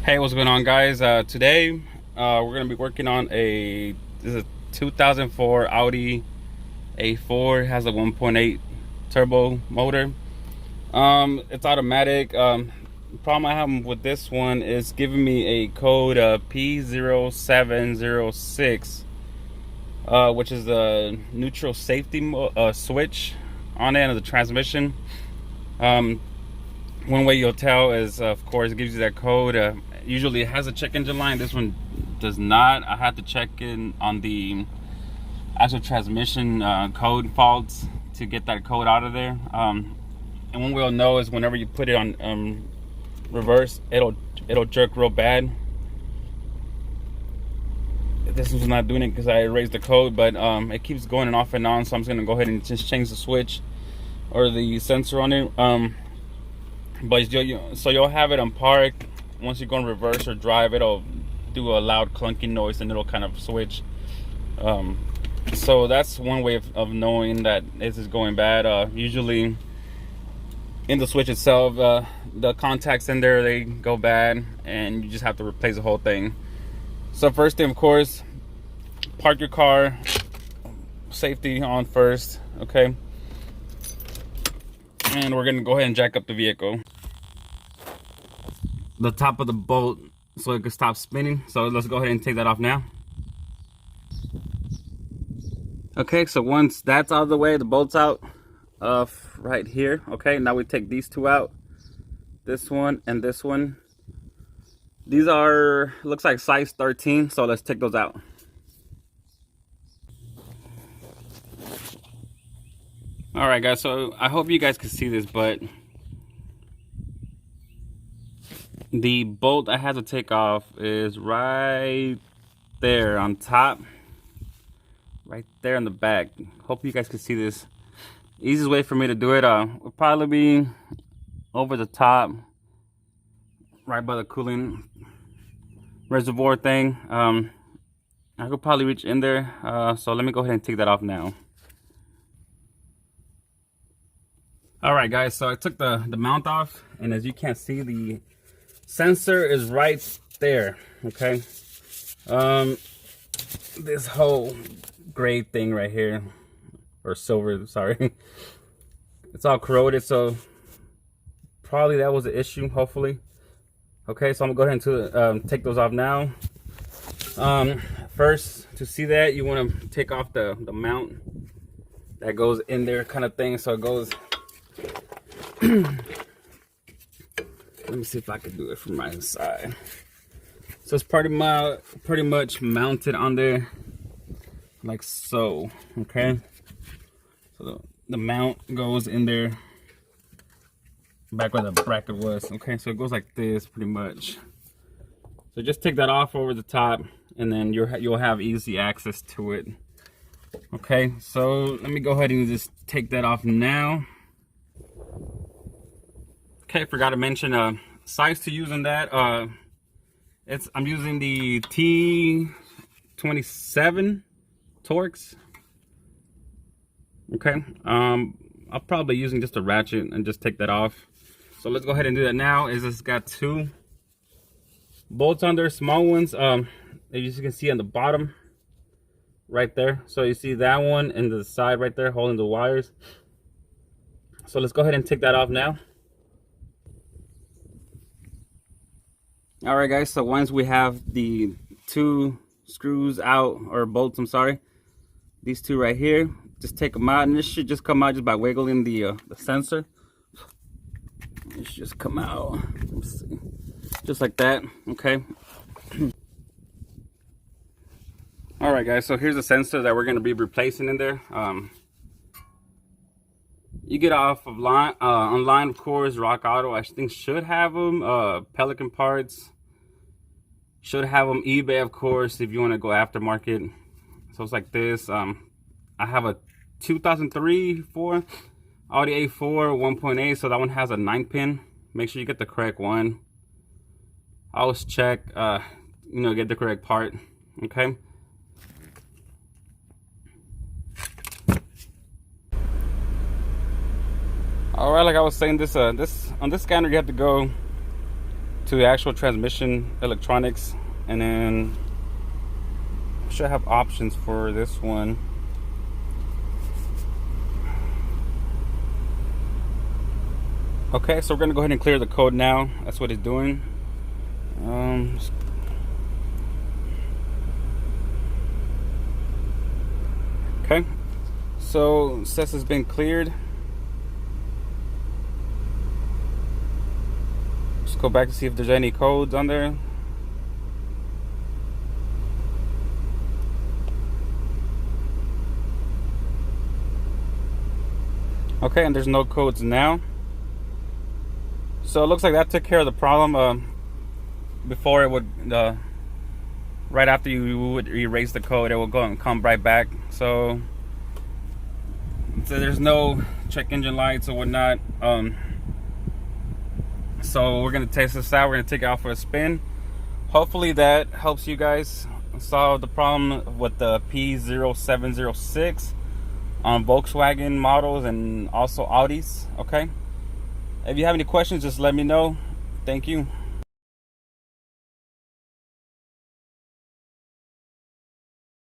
Hey, what's going on, guys? Today we're gonna be working on this is a 2004 Audi A4. It has a 1.8 turbo motor. It's automatic. The problem I have with this one is giving me a code P0706, which is the neutral safety switch on the end of the transmission. One way you'll tell is, of course, it gives you that code. Usually it has a check engine light. This one does not. I had to check in on the actual transmission code faults to get that code out of there. And one way you'll know is whenever you put it on reverse, it'll jerk real bad. This one's not doing it because I erased the code, but it keeps going off and on. So I'm just gonna go ahead and just change the switch or the sensor on it. But you'll have it on park. Once you go in reverse or drive, it'll do a loud clunking noise and it'll kind of switch. So that's one way of knowing that this is going bad. Usually in the switch itself, the contacts in there, they go bad and you just have to replace the whole thing. So first thing, of course, park your car, safety on first, okay? And we're gonna go ahead and jack up the vehicle. The top of the bolt so it can stop spinning. So let's go ahead and take that off now. Okay, so once that's out of the way, the bolt's out right here. Okay, now we take these two out. This one and this one. These are, looks like size 13, so let's take those out. All right, guys, so I hope you guys can see this, but the bolt I had to take off is right there on top, right there in the back. Hope you guys can see this. Easiest way for me to do it will probably be over the top, right by the cooling reservoir thing. I could probably reach in there, so let me go ahead and take that off now. All right, guys, so I took the mount off, and as you can see, the sensor is right there. Okay, this whole gray thing right here, or silver, sorry, it's all corroded, so probably that was the issue, hopefully. Okay, so I'm gonna go ahead and take those off now. First, to see that, you want to take off the mount that goes in there, kind of thing. So it goes let me see if I can do it from my side. So it's pretty much mounted on there like so. Okay, so the mount goes in there back where the bracket was. Okay, so it goes like this pretty much. So just take that off over the top, and then you'll have easy access to it. Okay, so let me go ahead and just take that off now. Okay, forgot to mention size to use on that. I'm using the T27 Torx. Okay, I'll probably be using just a ratchet and just take that off. So let's go ahead and do that now. It's got two bolts on there, small ones. As you can see on the bottom, right there. So you see that one and the side right there holding the wires. So let's go ahead and take that off now. All right, guys, so once we have the two screws out, or bolts, I'm sorry, these two right here, just take them out, and this should just come out just by wiggling the sensor. It should just come out, let's see, just like that. Okay. All right, guys, so here's the sensor that we're going to be replacing in there. You get off of online, of course. Rock Auto, I think, should have them. Pelican Parts should have them. eBay, of course, if you want to go aftermarket. So it's like this. I have a 2003-4 Audi A4 1.8, so that one has a 9-pin. Make sure you get the correct one. Always check, get the correct part. Okay. All right, like I was saying, this on this scanner you have to go to the actual transmission electronics, and then I should have options for this one. Okay, so we're gonna go ahead and clear the code now. That's what it's doing. Okay, so since it's been cleared, let's go back to see if there's any codes on there. Okay, and there's no codes now. So it looks like that took care of the problem. Before it would, right after you would erase the code, it will go and come right back. So there's no check engine lights or whatnot. So we're gonna test this out. We're gonna take it out for a spin. Hopefully that helps you guys solve the problem with the P0706 on Volkswagen models and also Audis. Okay, if you have any questions, just let me know. Thank you.